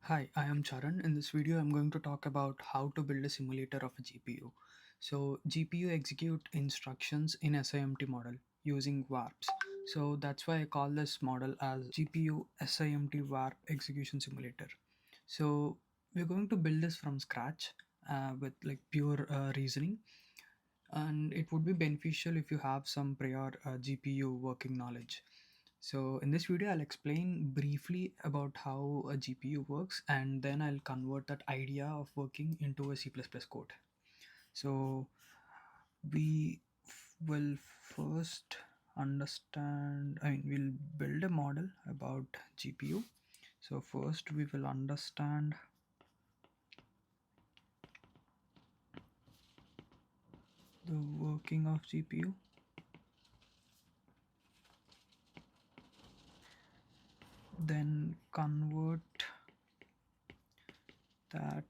Hi, I am Charan. In this video, I'm going to talk about how to build a simulator of a GPU. So, GPU execute instructions in SIMT model using warps. So that's why I call this model as GPU SIMT warp execution simulator. So we're going to build this from scratch with like pure reasoning, and it would be beneficial if you have some prior GPU working knowledge. So in this video, I'll explain briefly about how a GPU works, and then I'll convert that idea of working into a C++ code. So we will first we'll build a model about GPU. So first we will understand the working of GPU. Then convert that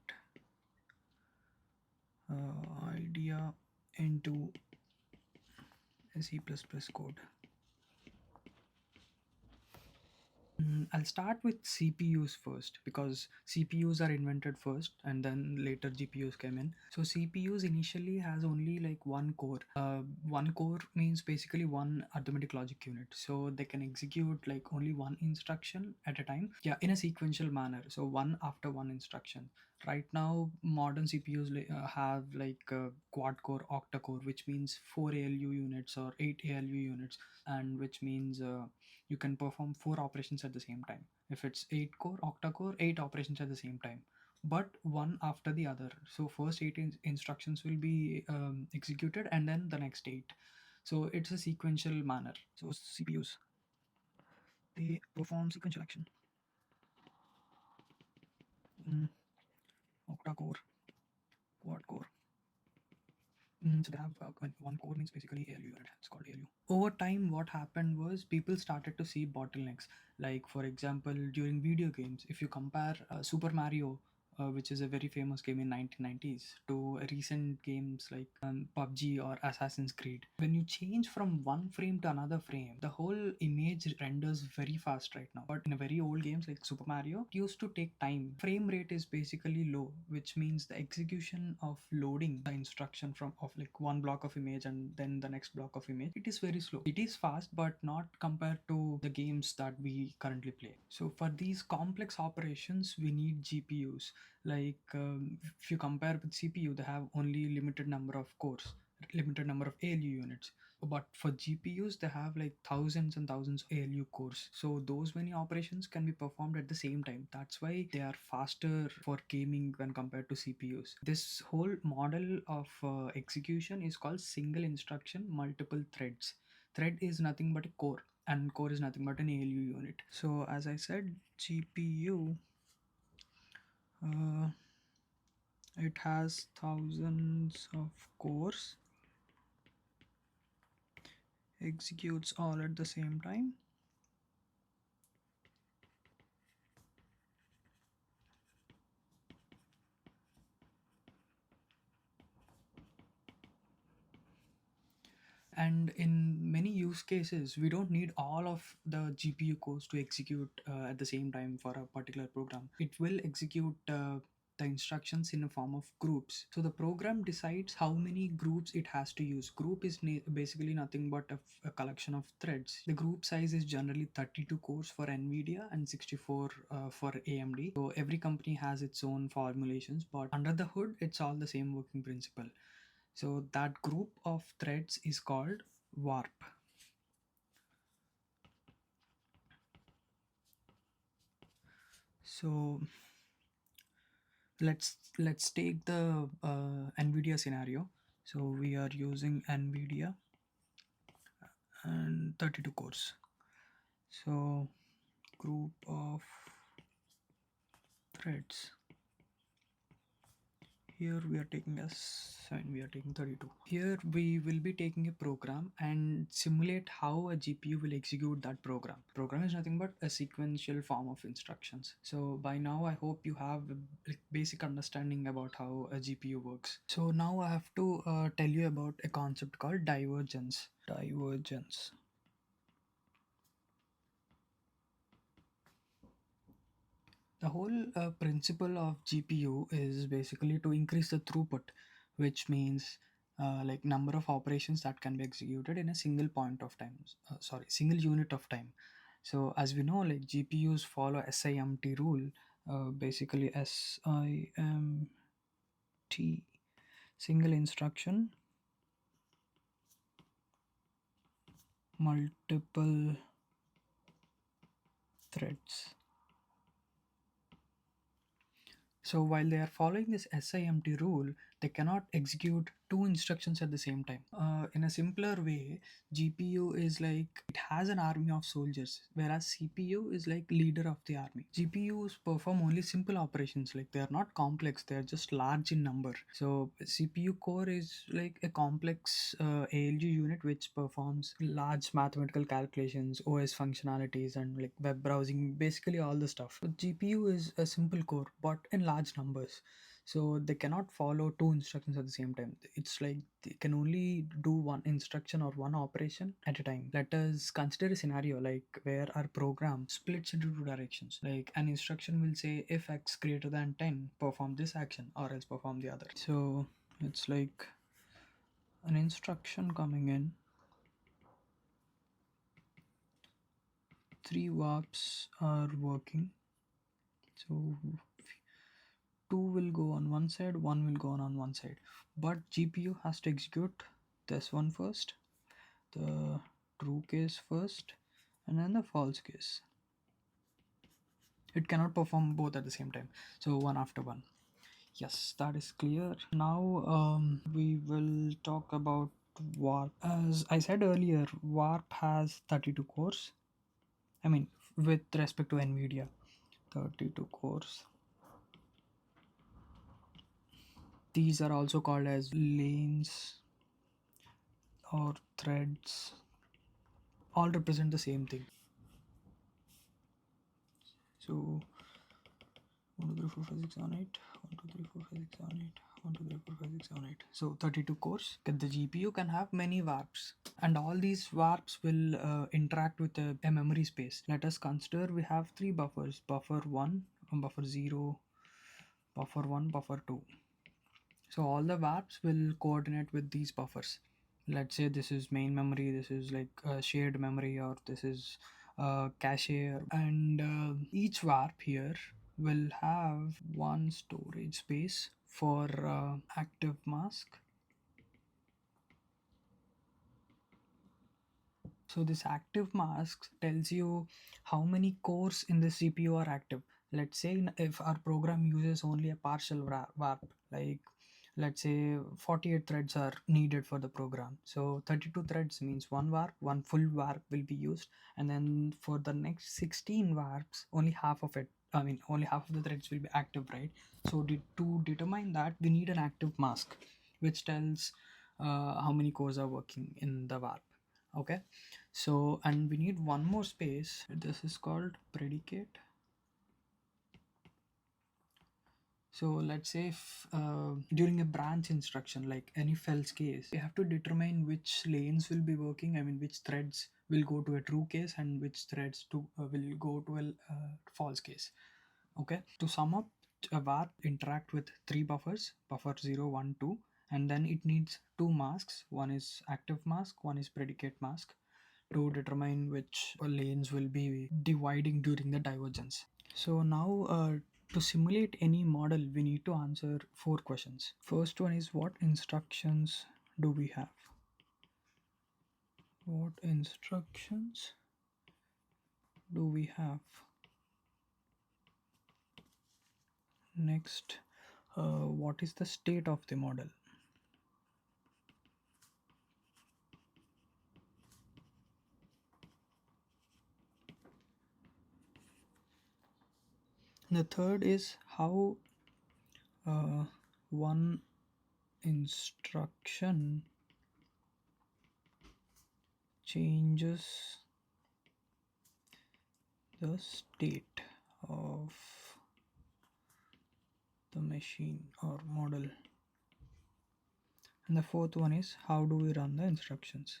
idea into a C++ code. I'll start with CPUs first because CPUs are invented first and then later GPUs came in. So CPUs initially has only like one core. One core means basically one arithmetic logic unit. So they can execute like only one instruction at a time. Yeah, in a sequential manner. So one after one instruction. Right now, modern CPUs have like quad core, octa core, which means 4 ALU units or 8 ALU units, and which means you can perform 4 operations at the same time. If it's 8 core, octa core, 8 operations at the same time, but one after the other. So first 8 instructions will be executed and then the next 8. So it's a sequential manner. So CPUs, they perform sequential action. Octa core, quad core. So they have one core means basically ALU unit. It's called ALU. Over time, what happened was people started to see bottlenecks. Like for example, during video games, if you compare Super Mario, which is a very famous game in 1990s, to recent games like PUBG or Assassin's Creed, when you change from one frame to another frame, the whole image renders very fast right now. But in a very old games like Super Mario, it used to take time. Frame rate is basically low, which means the execution of loading the instruction from of like one block of image and then the next block of image, it is very slow. It is fast, but not compared to the games that we currently play. So for these complex operations, we need GPUs. Like if you compare with CPU, they have only limited number of cores, limited number of ALU units. But for GPUs, they have like thousands and thousands of ALU cores. So those many operations can be performed at the same time. That's why they are faster for gaming when compared to CPUs. This whole model of execution is called single instruction, multiple threads. Thread is nothing but a core, and core is nothing but an ALU unit. So as I said, GPU, uh, it has thousands of cores, executes all at the same time. And in many use cases, we don't need all of the GPU cores to execute at the same time for a particular program. It will execute the instructions in a form of groups. So the program decides how many groups it has to use. Group is basically nothing but a collection of threads. The group size is generally 32 cores for NVIDIA and 64 for AMD. So every company has its own formulations, but under the hood, it's all the same working principle. So that group of threads is called warp. So let's take the NVIDIA scenario. So we are using NVIDIA and 32 cores. So group of threads. Here we are taking we are taking 32. Here we will be taking a program and simulate how a GPU will execute that program. Program is nothing but a sequential form of instructions. So by now I hope you have like basic understanding about how a GPU works. So now I have to tell you about a concept called divergence. Divergence. The whole principle of GPU is basically to increase the throughput, which means like number of operations that can be executed in a single point of time. Single unit of time. So as we know, like GPUs follow SIMT rule, basically SIMT, single instruction, multiple threads. So while they are following this SIMT rule, they cannot execute two instructions at the same time. In a simpler way, GPU is like it has an army of soldiers, whereas CPU is like leader of the army. GPUs perform only simple operations, like they are not complex; they are just large in number. So CPU core is like a complex ALU unit which performs large mathematical calculations, OS functionalities, and like web browsing, basically all the stuff. But GPU is a simple core, but in large numbers, so they cannot follow two instructions at the same time. It's like they can only do one instruction or one operation at a time. Let us consider a scenario like where our program splits into two directions. Like an instruction will say if x greater than 10, perform this action or else perform the other. So it's like an instruction coming in, three warps are working. So two will go on one side, one will go on one side, but GPU has to execute this one first, the true case first, and then the false case. It cannot perform both at the same time, so one after one. Yes, that is clear. Now we will talk about warp. As I said earlier, warp has 32 cores. I mean, with respect to NVIDIA, 32 cores. These are also called as lanes or threads, all represent the same thing. So 1 2 3 4 5 6 7 8, 1 2 3 4 5 6 7 8, 1 2 3 4 5 6 7 8. So 32 cores. The GPU can have many warps, and all these warps will interact with a memory space. Let us consider we have three buffers: buffer 1, buffer 0, buffer 1, buffer 2. So all the warps will coordinate with these buffers. Let's say this is main memory, this is like shared memory, or this is cache, and each warp here will have one storage space for active mask. So this active mask tells you how many cores in the CPU are active. Let's say if our program uses only a partial warp, like let's say 48 threads are needed for the program. So 32 threads means one warp, one full warp will be used. And then for the next 16 warps, only half of it, I mean, only half of the threads will be active, right? So to determine that, we need an active mask, which tells how many cores are working in the warp. Okay, so and we need one more space. This is called predicate. So let's say if during a branch instruction, like any else case, we have to determine which lanes will be working. I mean, which threads will go to a true case and which threads will go to a false case. Okay, to sum up, a warp interact with three buffers: buffer 0, 1, 2, and then it needs two masks. One is active mask, one is predicate mask, to determine which lanes will be dividing during the divergence. So now to simulate any model, we need to answer four questions. First one is, what instructions do we have? What instructions do we have? Next, what is the state of the model? The third is how one instruction changes the state of the machine or model. And the fourth one is, how do we run the instructions?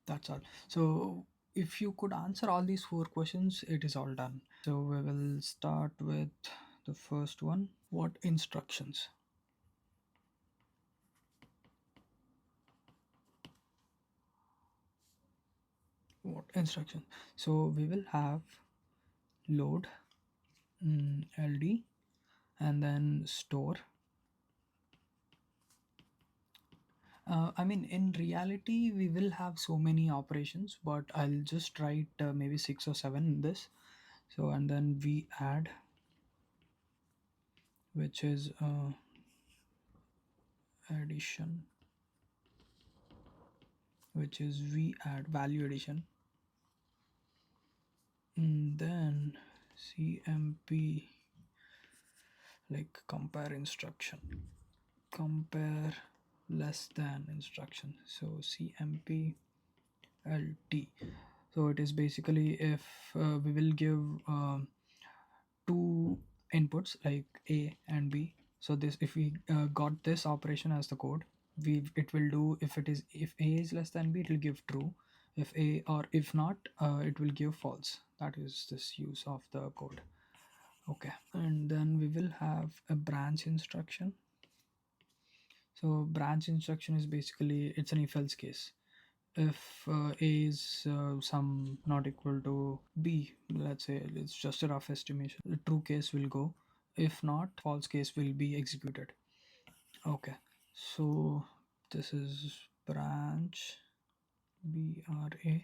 That's all. So if you could answer all these four questions, it is all done. So we will start with the first one. What instructions? What instruction? So we will have load, LD, and then store. I mean, in reality, we will have so many operations, but I'll just write maybe six or seven in this. So, and then we add, which is addition, which is we add value addition. Then CMP, like compare instruction, compare less than instruction. So CMP LT. So it is basically if we will give two inputs like A and B. So this, if we got this operation as the code, we it will do, if A is less than B, it will give true. If A, or if not, it will give false. That is this use of the code. Okay, and then we will have a branch instruction. So branch instruction is basically, it's an if else case. If A is some not equal to B, let's say it's just a rough estimation, the true case will go. If not, false case will be executed. Okay, so this is branch BRA.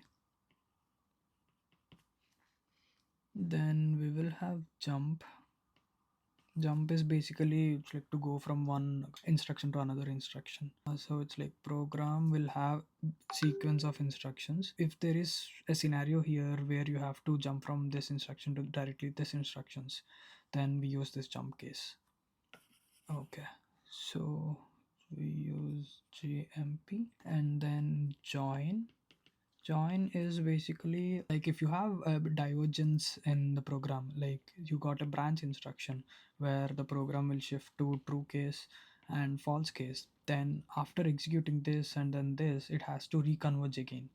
Then we will have jump. Jump is basically, it's like to go from one instruction to another instruction. So it's like program will have sequence of instructions. If there is a scenario here where you have to jump from this instruction to directly this instructions, then we use this jump case. Okay, so we use JMP, and then join. Join is basically like if you have a divergence in the program, like you got a branch instruction where the program will shift to true case and false case, then after executing this and then this, it has to reconverge again.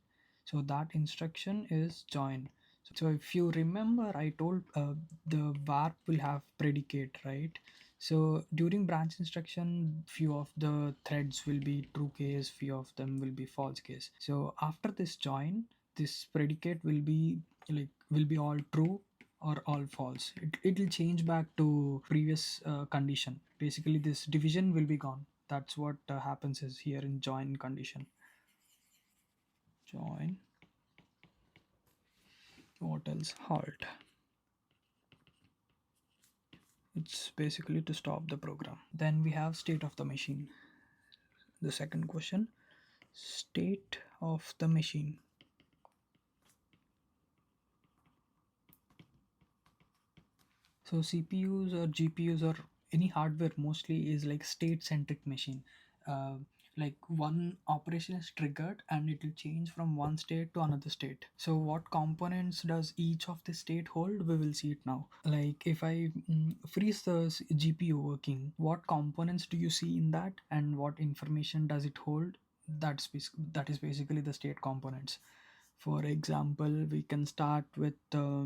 So that instruction is join. So if you remember, I told the varp will have predicate, right? So during branch instruction, few of the threads will be true case, few of them will be false case. So after this join, this predicate will be all true or all false. It will change back to previous condition. Basically, this division will be gone. That's what happens is here in join condition. Join. What else? Halt. It's basically to stop the program. Then we have state of the machine. The second question, state of the machine. So CPUs or GPUs or any hardware mostly is like state centric machine. Uh, like one operation is triggered and it will change from one state to another state. So what components does each of the state hold? We will see it now. Like if I freeze the GPU working, what components do you see in that, and what information does it hold? That is basically the state components. For example, we can start with uh,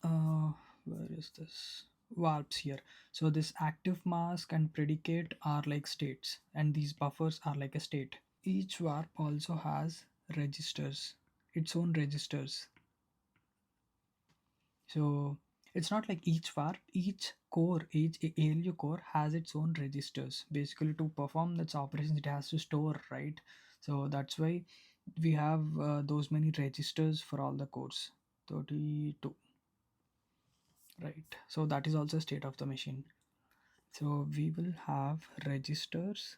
where is this warps here. So this active mask and predicate are like states, and these buffers are like a state. Each warp also has registers, its own registers. So it's not like each warp, each core, each ALU core has its own registers. Basically, to perform its operations, it has to store, right? So that's why we have those many registers for all the cores. 32, right? So that is also state of the machine. So we will have registers.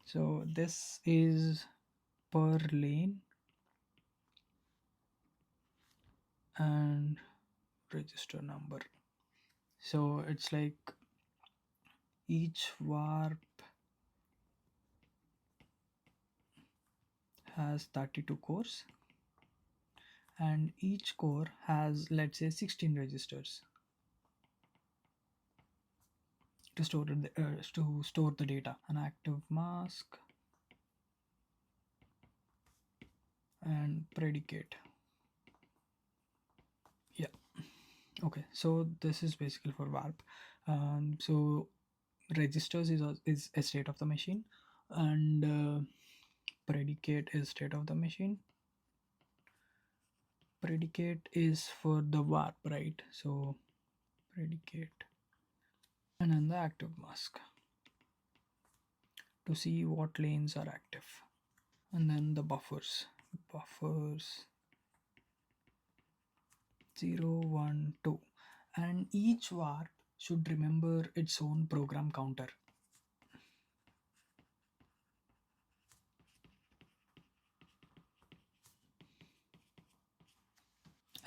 So this is per lane and register number. So it's like each warp has 32 cores, and each core has, let's say, 16 registers to store the data. An active mask and predicate. Yeah. Okay, so this is basically for warp. So registers is a state of the machine, and predicate is state of the machine. Predicate is for the warp, right? So predicate, and then the active mask to see what lanes are active, and then the buffers 0 1 2, and each warp should remember its own program counter.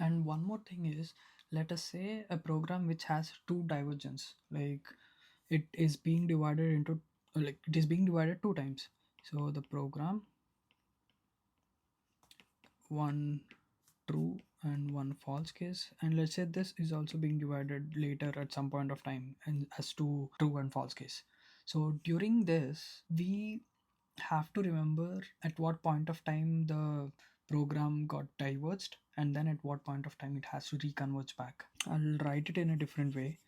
And one more thing is, let us say a program which has two divergence, like it is being divided into, like it is being divided two times. So the program one true and one false case, and let's say this is also being divided later at some point of time and as two true and false case. So during this we have to remember at what point of time the program got diverged, and then at what point of time it has to reconverge back. I'll write it in a different way.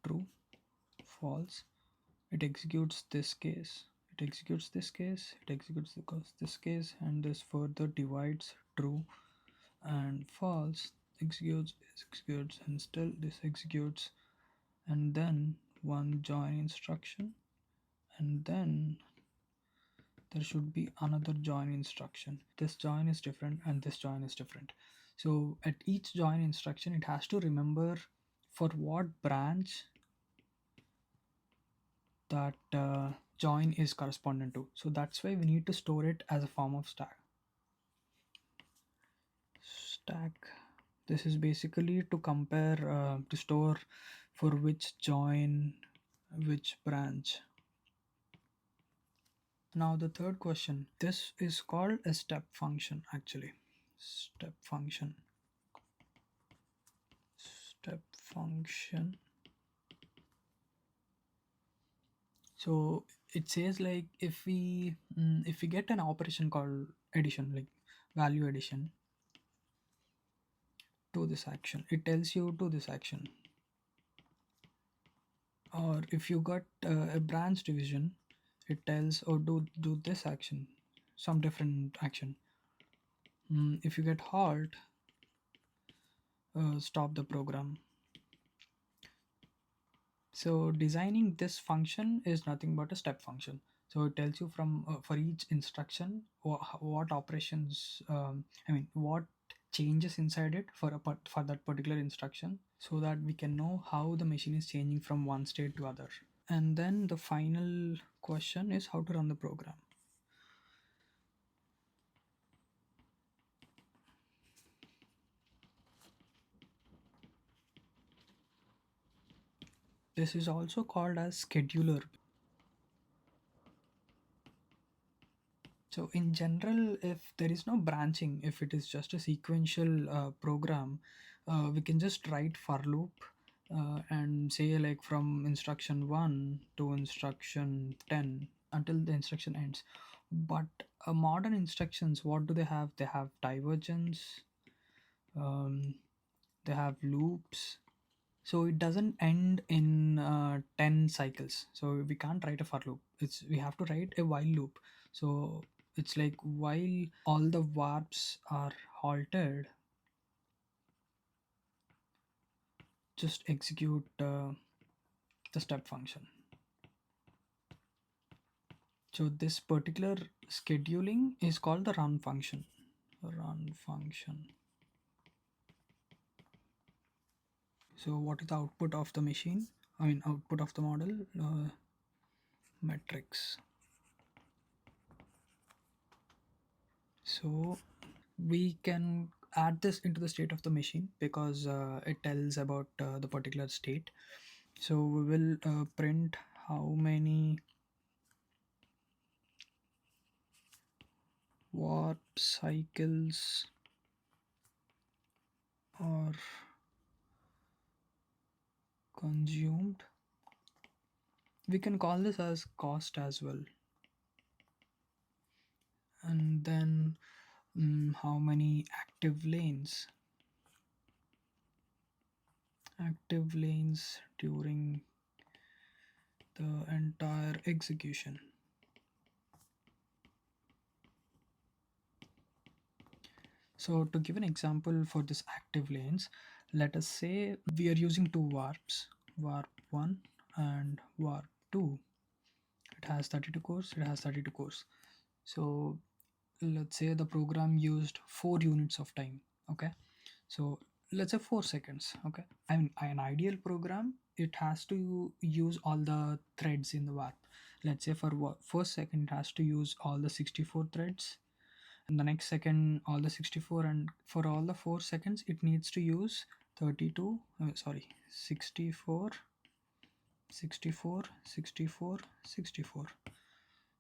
True, false, it executes this case, it executes this case, it executes this case, and this further divides true and false, executes, and still this executes, and then one join instruction, and then there should be another join instruction. This join is different and this join is different. So at each join instruction it has to remember for what branch that join is correspondent to. So that's why we need to store it as a form of stack. This is basically to compare, to store for which join, which branch. Now the third question, this is called a step function actually. Step function. Step function. So it says like if we get an operation called addition, like value addition to this action, it tells you to this action. Or if you got a branch division, it tells, oh, do this action, some different action. If you get halt, stop the program. So designing this function is nothing but a step function. So it tells you from for each instruction what operations, I mean what changes inside it for for that particular instruction, so that we can know how the machine is changing from one state to other. And then the final question is how to run the program. This is also called as scheduler. So in general, if there is no branching, if it is just a sequential program, we can just write for loop and say like from instruction 1 to instruction 10 until the instruction ends. But modern instructions, what do they have? They have divergence, um, they have loops. So it doesn't end in 10 cycles. So we can't write a for loop. We have to write a while loop. So it's like while all the warps are halted, just execute the step function. So this particular scheduling is called the run function. Run function. So what is the output of the machine? I mean output of the model, metrics. So we can add this into the state of the machine because it tells about the particular state. So we will print how many warp cycles are consumed. We can call this as cost as well. And then how many active lanes during the entire execution. So to give an example for this active lanes, let us say we are using two warps, warp 1 and warp 2. It has 32 cores, it has 32 cores. So let's say the program used 4 units of time. Okay, so let's say 4 seconds. Okay, I mean, an ideal program, it has to use all the threads in the warp. Let's say for first second it has to use all the 64 threads, and the next second all the 64, and for all the 4 seconds it needs to use 32 sorry 64, 64, 64, 64.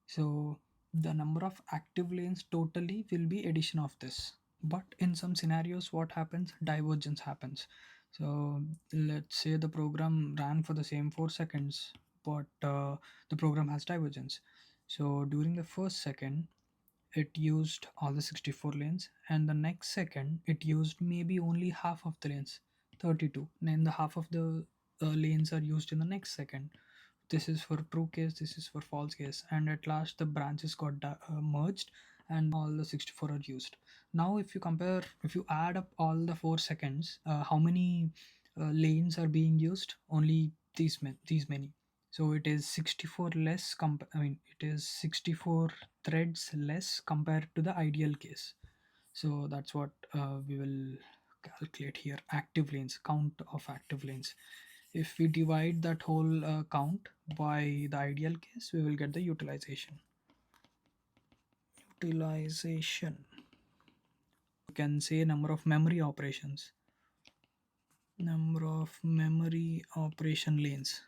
So the number of active lanes totally will be addition of this. But in some scenarios, what happens? Divergence happens. So let's say the program ran for the same 4 seconds, but the program has divergence. So during the first second, it used all the 64 lanes, and the next second it used maybe only half of the lanes, 32. And the half of the lanes are used in the next second. This is for true case, this is for false case, and at last the branches got merged and all the 64 are used. Now if you compare, if you add up all the 4 seconds, how many lanes are being used? Only these many. So it is 64 less I mean, it is 64 threads less compared to the ideal case. So that's what we will calculate here. Active lanes, count of active lanes. If we divide that whole count by the ideal case, we will get the utilization. Utilization. You can say number of memory operations. Number of memory operation lanes.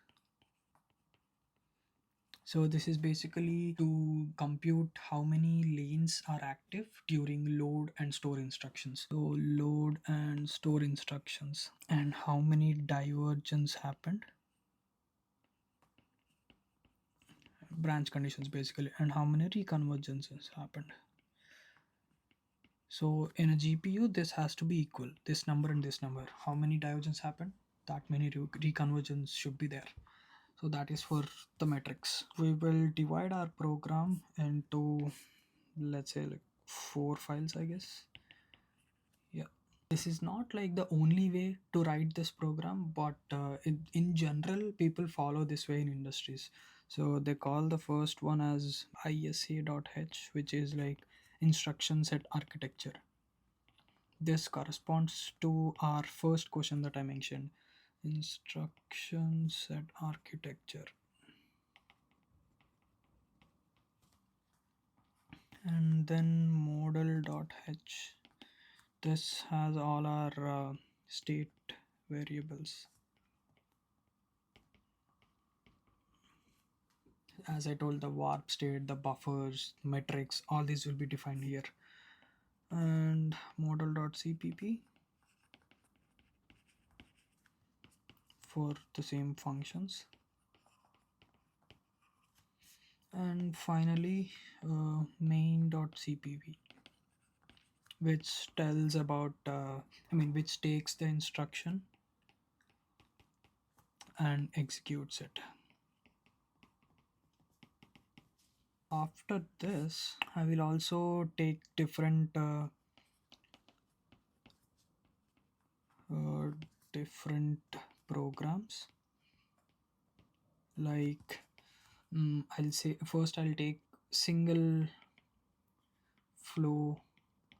So this is basically to compute how many lanes are active during load and store instructions. So load and store instructions, and how many divergence happened, branch conditions basically, and how many reconvergences happened. So in a GPU, this has to be equal, this number and this number. How many divergence happened, that many reconvergence should be there. So that is for the metrics. We will divide our program into, let's say, like 4 files, I guess. Yeah, this is not like the only way to write this program, but in general people follow this way in industries. So they call the first one as isa.h, which is like instruction set architecture. This corresponds to our first question that I mentioned, instruction set architecture. And then model.h, this has all our state variables. As I told, the warp state, the buffers, metrics, all these will be defined here. And model.cpp for the same functions. And finally main.cpp, which tells about which takes the instruction and executes it. After this, I will also take different different programs. Like I'll say first I'll take single flow,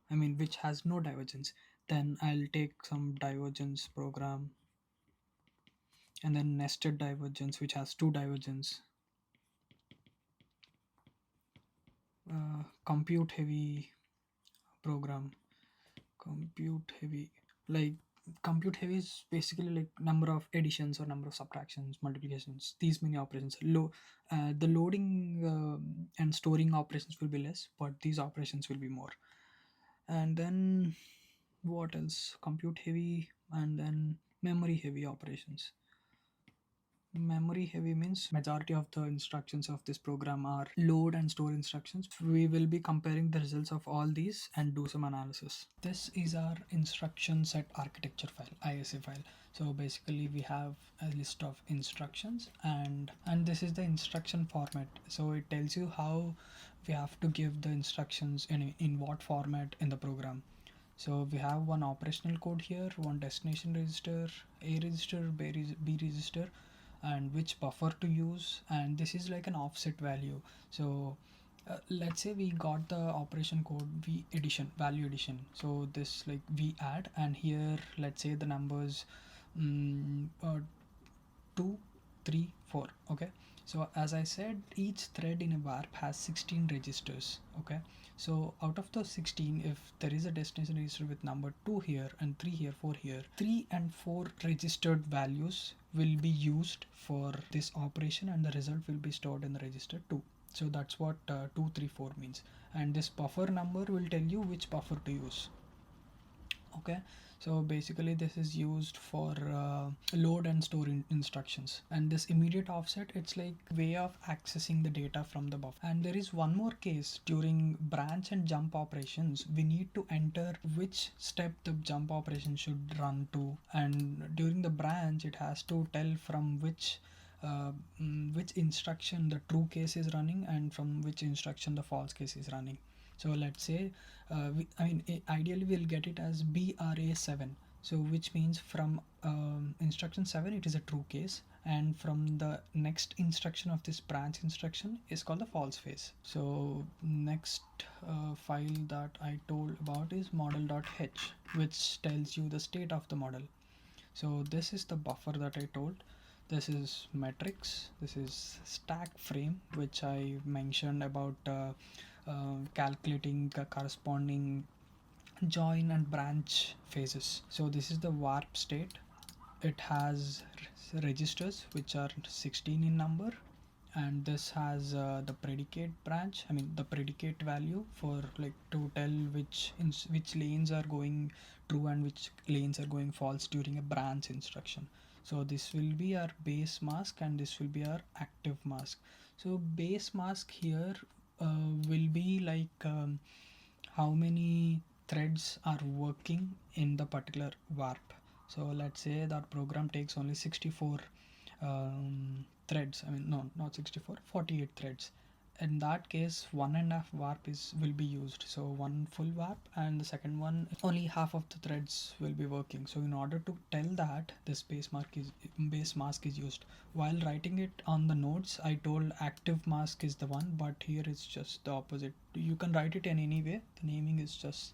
which has no divergence. Then I'll take some divergence program, and then nested divergence, which has two divergence. Compute heavy program. Compute heavy, like compute heavy is basically like number of additions or number of subtractions, multiplications, these many operations. The loading and storing operations will be less, but these operations will be more. And then what else? Compute heavy, and then memory heavy operations. Memory heavy means majority of the instructions of this program are load and store instructions. We will be comparing the results of all these and do some analysis. This is our instruction set architecture file, ISA file. So basically we have a list of instructions, and this is the instruction format. So it tells you how we have to give the instructions in what format in the program. So we have one operational code here, one destination register, A register, B register, and which buffer to use, and this is like an offset value. So let's say we got the operation code v addition, value addition. So this like we add, and here let's say the numbers 2, 3, 4. Okay, so as I said, each thread in a warp has 16 registers. Okay, so out of the 16, if there is a destination register with number 2 here and 3 here, 4 here, 3 and 4 registered values will be used for this operation, and the result will be stored in the register 2. So that's what 2, 3, 4 means, and this buffer number will tell you which buffer to use. Okay, so basically this is used for load and store instructions, and this immediate offset, it's like way of accessing the data from the buffer. And there is one more case: during branch and jump operations, we need to enter which step the jump operation should run to, and during the branch it has to tell from which instruction the true case is running and from which instruction the false case is running. So let's say ideally we'll get it as BRA7, so which means from instruction 7 it is a true case, and from the next instruction of this branch instruction is called the false phase. So next file that I told about is model.h, which tells you the state of the model. So this is the buffer that I told. This is metrics, this is stack frame, which I mentioned about calculating the corresponding join and branch phases. So this is the warp state. It has registers which are 16 in number, and this has the predicate branch, I mean the predicate value for like to tell which lanes are going true and which lanes are going false during a branch instruction. So this will be our base mask, and this will be our active mask. So base mask here will be like how many threads are working in the particular warp. So let's say that program takes only 64 threads. I mean, no, not 64, 48 threads. In that case, 1.5 warp will be used. So one full warp, and the second one only half of the threads will be working. So in order to tell that, this base mask is used. While writing it on the notes, I told active mask is the one, but here it's just the opposite. You can write it in any way. The naming is just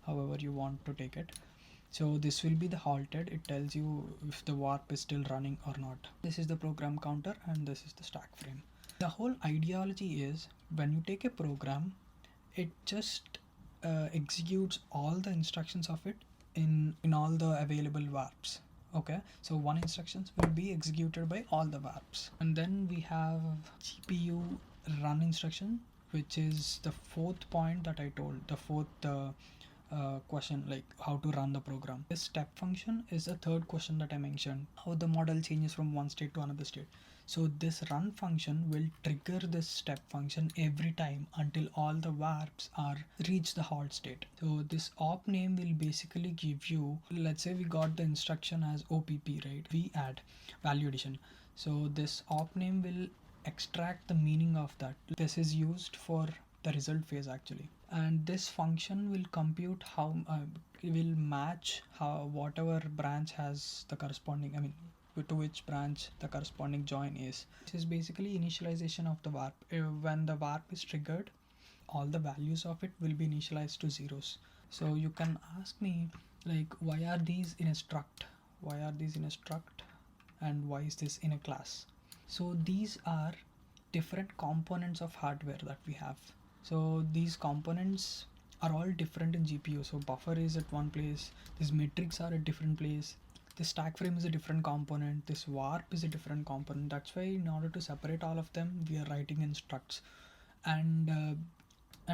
however you want to take it. So this will be the halted. It tells you if the warp is still running or not. This is the program counter, and this is the stack frame. The whole ideology is when you take a program, it just executes all the instructions of it in all the available warps. Okay, so one instructions will be executed by all the warps, and then we have GPU run instruction, which is the fourth point that I told, the fourth question, like how to run the program. This step function is the third question that I mentioned, how the model changes from one state to another state. So this run function will trigger this step function every time until all the warps are reach the halt state. So this op name will basically give you, let's say we got the instruction as OPP, right? We add value addition. So this op name will extract the meaning of that. This is used for the result phase actually, and this function will compute how will match how whatever branch has the corresponding, I mean to which branch the corresponding join is. This is basically initialization of the warp. When the warp is triggered, all the values of it will be initialized to zeros. So you can ask me like, why are these in a struct? Why are these in a struct? And why is this in a class? So these are different components of hardware that we have. So these components are all different in GPU. So buffer is at one place, these metrics are at different place, this stack frame is a different component, this warp is a different component. That's why in order to separate all of them, we are writing in structs, and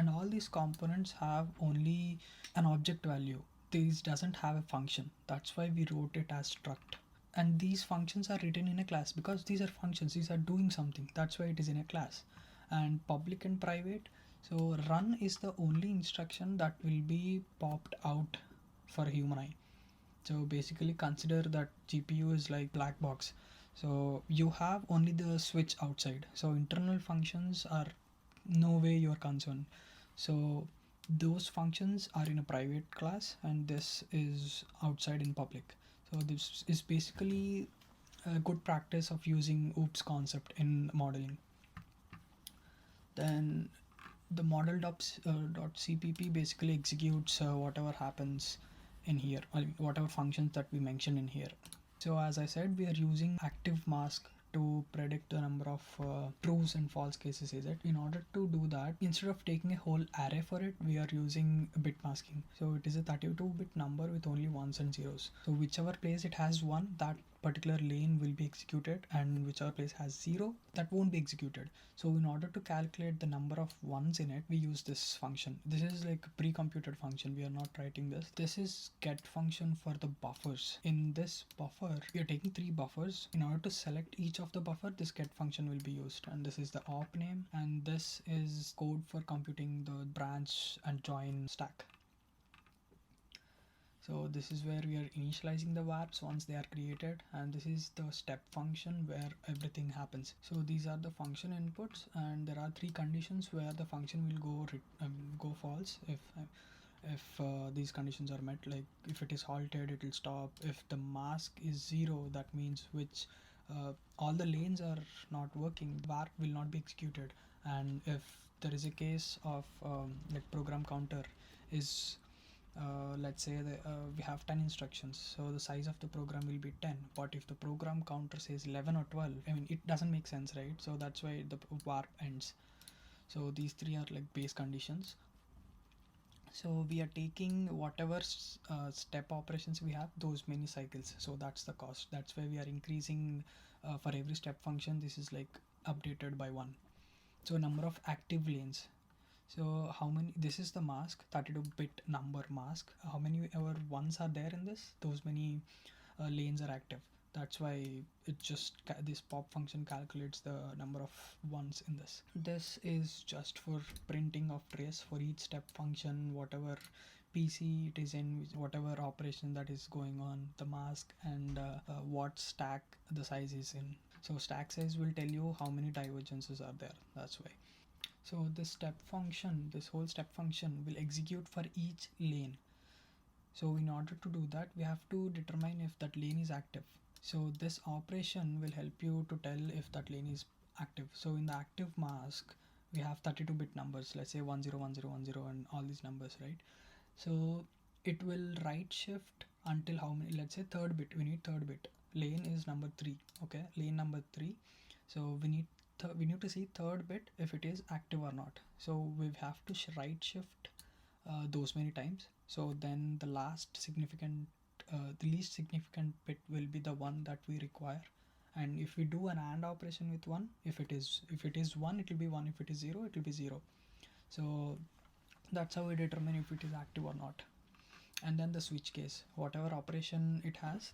all these components have only an object value. These doesn't have a function. That's why we wrote it as struct. And these functions are written in a class because these are functions, these are doing something, that's why it is in a class. And public and private, so run is the only instruction that will be popped out for a human eye. So basically consider that GPU is like black box, so you have only the switch outside, so internal functions are no way you're concerned. So those functions are in a private class and this is outside in public. So this is basically a good practice of using oops concept in modeling. Then the model.cpp basically executes whatever happens in here, or whatever functions that we mention in here. So as I said, we are using active mask to predict the number of trues and false cases. Is it? In order to do that, instead of taking a whole array for it, we are using bit masking. So it is a 32-bit number with only ones and zeros. So whichever place it has one, that particular lane will be executed, and whichever place has zero, that won't be executed. So in order to calculate the number of ones in it, we use this function. This is like a pre-computed function, we are not writing this. This is get function for the buffers. In this buffer, we are taking 3 buffers. In order to select each of the buffer, this get function will be used, and this is the op name, and this is code for computing the branch and join stack. So this is where we are initializing the warps once they are created, and this is the step function where everything happens. So these are the function inputs, and there are 3 conditions where the function will go false if these conditions are met. Like if it is halted, it will stop. If the mask is 0, that means which all the lanes are not working, warp will not be executed. And if there is a case of like program counter is let's say that we have 10 instructions, so the size of the program will be 10, but if the program counter says 11 or 12, I mean it doesn't make sense, right? So that's why the warp ends. So these 3 are like base conditions. So we are taking whatever step operations we have, those many cycles, so that's the cost. That's why we are increasing for every step function, this is like updated by 1. So number of active lanes, so how many, this is the mask, 32-bit number mask, how many ever ones are there in this, those many lanes are active. That's why it just this pop function calculates the number of ones in this. This is just for printing of trace for each step function, whatever PC it is in, whatever operation that is going on, the mask, and what stack the size is in. So stack size will tell you how many divergences are there, that's why. So this step function, this whole step function will execute for each lane. So in order to do that, we have to determine if that lane is active. So this operation will help you to tell if that lane is active. So in the active mask, we have 32-bit numbers, let's say 101010 and all these numbers, right? So it will right shift until how many, let's say third bit, we need third bit. Lane is number 3, okay, lane number 3. So we need to see third bit if it is active or not. So we have to right shift those many times. So then the least significant bit will be the one that we require. And if we do an AND operation with 1, if it is 1, it will be 1. If it is 0, it will be 0. So that's how we determine if it is active or not. And then the switch case, whatever operation it has,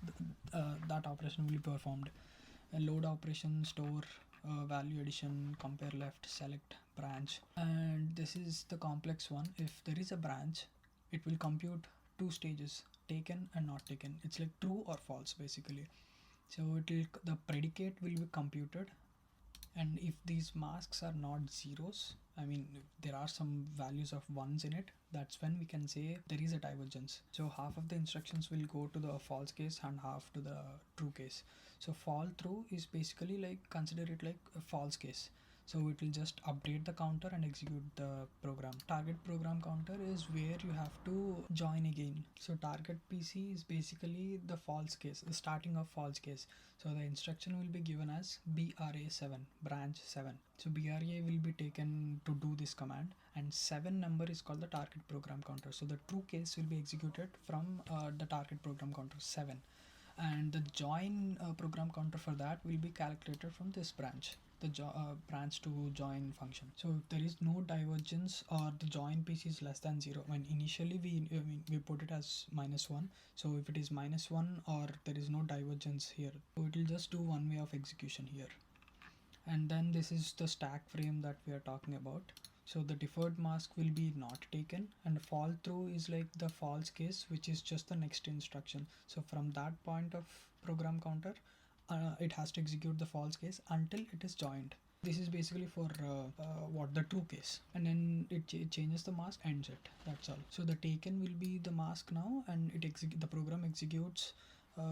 that operation will be performed. A load operation, store, value addition, compare left, select, branch. And this is the complex one. If there is a branch, it will compute 2 stages, taken and not taken. It's like true or false basically. So the predicate will be computed, and if these masks are not zeros, I mean there are some values of ones in it, that's when we can say there is a divergence. So half of the instructions will go to the false case and half to the true case. So fall through is basically like, consider it like a false case. So it will just update the counter and execute the program. Target program counter is where you have to join again. So target PC is basically the false case, the starting of false case. So the instruction will be given as BRA7, branch 7. So BRA will be taken to do this command, and 7 number is called the target program counter. So the true case will be executed from the target program counter 7. and the join program counter for that will be calculated from this branch, the branch to join function. So if there is no divergence or the join piece is less than 0, when initially we put it as -1, so if it is -1 or there is no divergence here, so it will just do one way of execution here. And then this is the stack frame that we are talking about. So the deferred mask will be not taken, and fall through is like the false case, which is just the next instruction. So from that point of program counter, it has to execute the false case until it is joined. This is basically for what the true case, and then it changes the mask, ends it. That's all. So the taken will be the mask now, and the program executes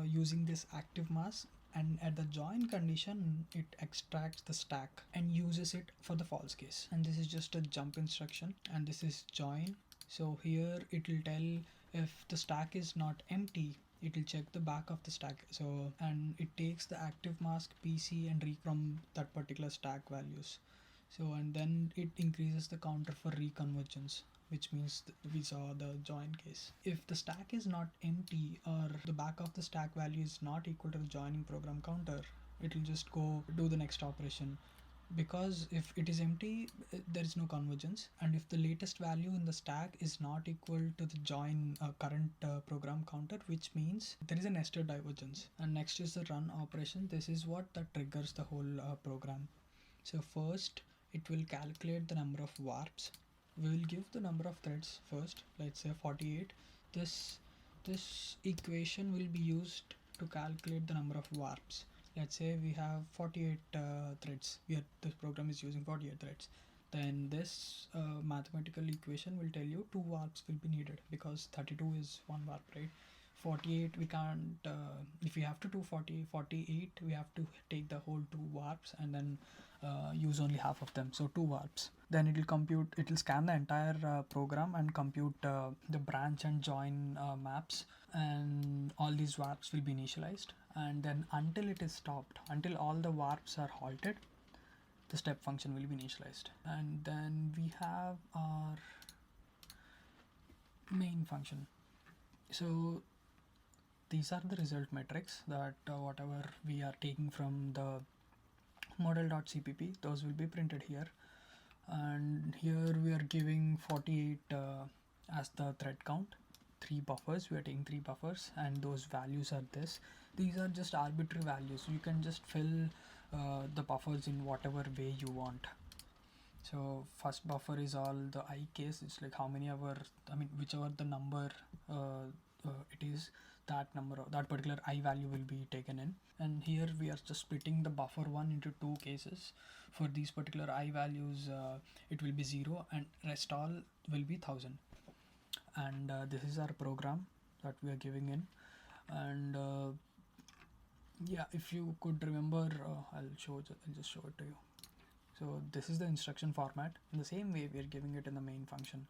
using this active mask, and at the join condition it extracts the stack and uses it for the false case. And this is just a jump instruction, and this is join. So here it will tell if the stack is not empty, it will check the back of the stack. So, and it takes the active mask PC and read from that particular stack values. So, and then it increases the counter for reconvergence, which means we saw the join case. If the stack is not empty or the back of the stack value is not equal to the joining program counter, it will just go do the next operation. Because if it is empty, there is no convergence, and if the latest value in the stack is not equal to the join current program counter, which means there is a nested divergence. And next is the run operation. This is what that triggers the whole program. So first it will calculate the number of warps. We will give the number of threads first, let's say 48. This equation will be used to calculate the number of warps. Let's say we have 48 threads. This program is using 48 threads. Then this mathematical equation will tell you 2 warps will be needed, because 32 is 1 warp, right? 48 we can't, if we have to do 48, we have to take the whole 2 warps and then use only half of them, so 2 warps. Then it will scan the entire program and compute the branch and join maps, and all these warps will be initialized, and then until it is stopped, until all the warps are halted, the step function will be initialized. And then we have our main function. So these are the result metrics that whatever we are taking from the model.cpp, those will be printed here. And here we are giving 48 as the thread count, 3 buffers. We are taking 3 buffers, and those values are this. These are just arbitrary values. You can just fill the buffers in whatever way you want. So first buffer is all the I case. It's like how many ever, whichever the number it is, that number, that particular I value will be taken in. And here we are just splitting the buffer 1 into 2 cases. For these particular I values, it will be 0, and rest all will be 1000. And this is our program that we are giving in. And yeah, if you could remember, I'll just show it to you. So this is the instruction format. In the same way we are giving it in the main function.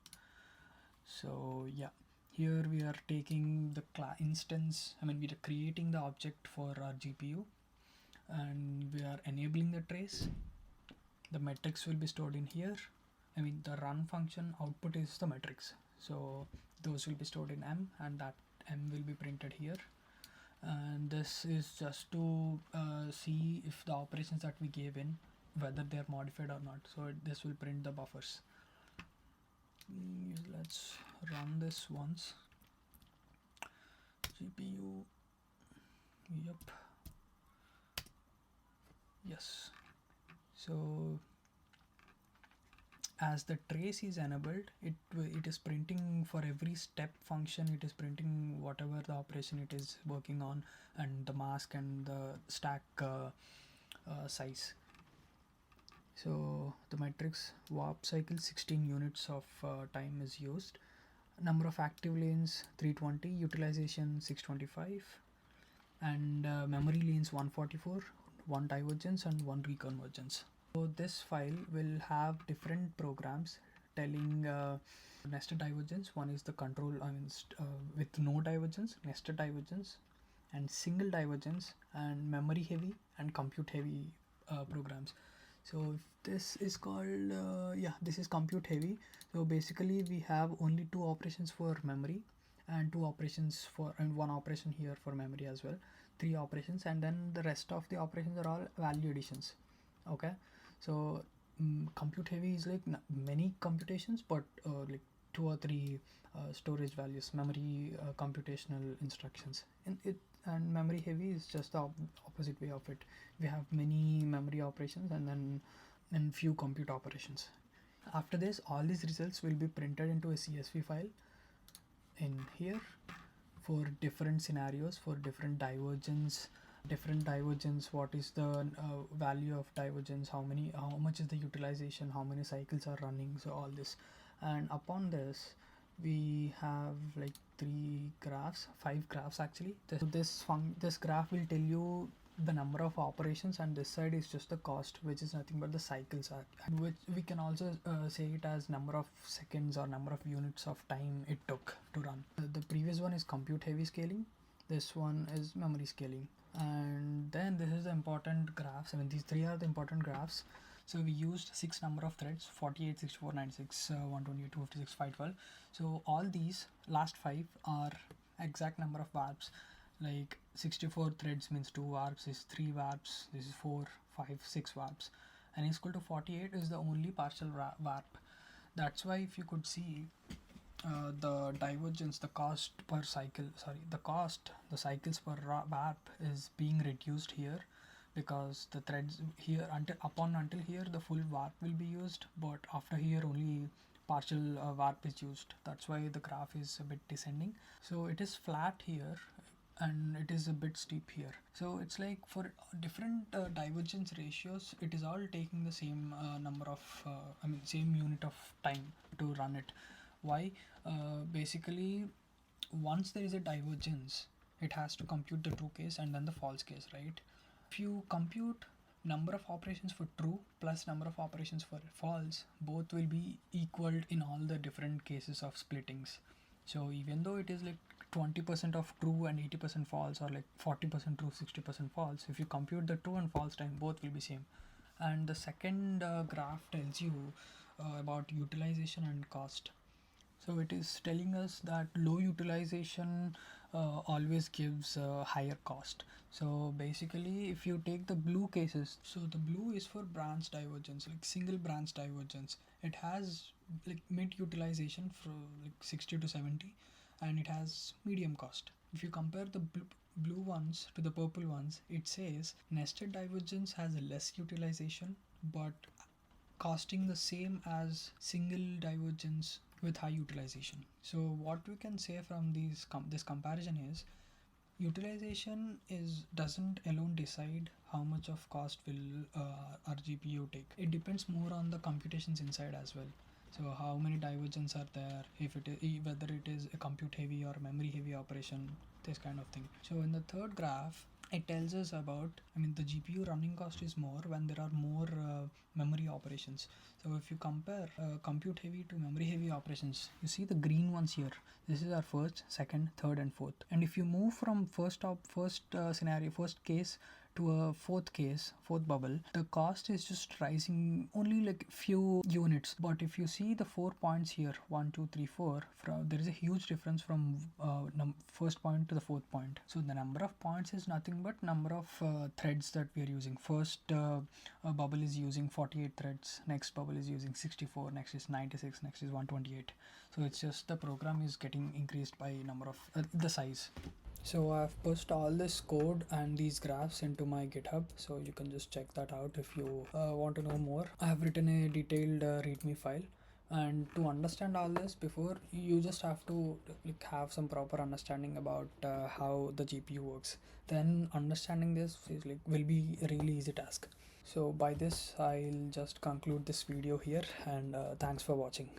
So yeah, here we are taking the instance, we are creating the object for our GPU, and we are enabling the trace. The metrics will be stored in here. The run function output is the metrics, so those will be stored in M, and that M will be printed here. And this is just to see if the operations that we gave in, whether they are modified or not. So this will print the buffers. Let's run this once. GPU, yep, yes. So as the trace is enabled, it is printing for every step function. It is printing whatever the operation it is working on, and the mask and the stack size. So the metrics, warp cycle 16 units of time is used. Number of active lanes 320, utilization 625, and memory lanes 144, 1 divergence and 1 reconvergence. So this file will have different programs telling nested divergence. One is the control, with no divergence, nested divergence, and single divergence, and memory heavy and compute heavy programs. So this is called this is compute heavy. So basically we have only 2 operations for memory, and 2 operations for, and 1 operation here for memory as well. 3 operations, and then the rest of the operations are all value additions. Okay, so compute heavy is like many computations, but like 2 or 3 storage values, memory computational instructions, and memory heavy is just the opposite way of it. We have many memory operations and few compute operations. After this, all these results will be printed into a CSV file in here for different scenarios, for different divergence. What is the value of divergence, how much is the utilization, how many cycles are running, so all this. And upon this, we have like 5 graphs actually. This graph will tell you the number of operations, and this side is just the cost, which is nothing but the cycles are, which we can also say it as number of seconds or number of units of time it took to run. The previous one is compute heavy scaling, this one is memory scaling, and then this is the important graphs. I mean, these 3 are the important graphs. So we used 6 number of threads: 48, 64, 96, 128, 256, 512. So all these last 5 are exact number of warps. Like 64 threads means 2 warps, this is 3 warps, this is 4, 5, 6 warps, and is equal to 48 is the only partial warp. That's why if you could see the divergence, the cost per cycle, the cycles per warp is being reduced here, because the threads here until here the full warp will be used, but after here only partial warp is used. That's why the graph is a bit descending. So it is flat here and it is a bit steep here. So it's like for different divergence ratios, it is all taking the same number of same unit of time to run it. Why? Basically, once there is a divergence, it has to compute the true case and then the false case, right? If you compute number of operations for true plus number of operations for false, both will be equaled in all the different cases of splittings. So even though it is like 20% of true and 80% false, or like 40% true, 60% false, if you compute the true and false time, both will be same. And the second graph tells you about utilization and cost. So it is telling us that low utilization always gives higher cost. So basically, if you take the blue cases, so the blue is for branch divergence, like single branch divergence. It has like mid utilization for like 60 to 70, and it has medium cost. If you compare the blue ones to the purple ones, it says nested divergence has less utilization but costing the same as single divergence with high utilization. So what we can say from this comparison is utilization doesn't alone decide how much of cost will our GPU take. It depends more on the computations inside as well. So how many divergence are there, if it is whether it is a compute heavy or memory heavy operation, this kind of thing. So in the third graph, it tells us about, the GPU running cost is more when there are more memory operations. So if you compare compute heavy to memory heavy operations, you see the green ones here. This is our first, second, third and fourth. And if you move from first case to a fourth bubble, the cost is just rising only like few units. But if you see the 4 points here, 1, 2, 3, 4, there is a huge difference from first point to the fourth point. So the number of points is nothing but number of threads that we are using. First bubble is using 48 threads, next bubble is using 64, next is 96, next is 128. So it's just the program is getting increased by number of the size. So I've pushed all this code and these graphs into my GitHub, so you can just check that out if you want to know more. I have written a detailed README file, and to understand all this, before you just have to have some proper understanding about how the GPU works. Then understanding this will be a really easy task. So by this, I'll just conclude this video here, and thanks for watching.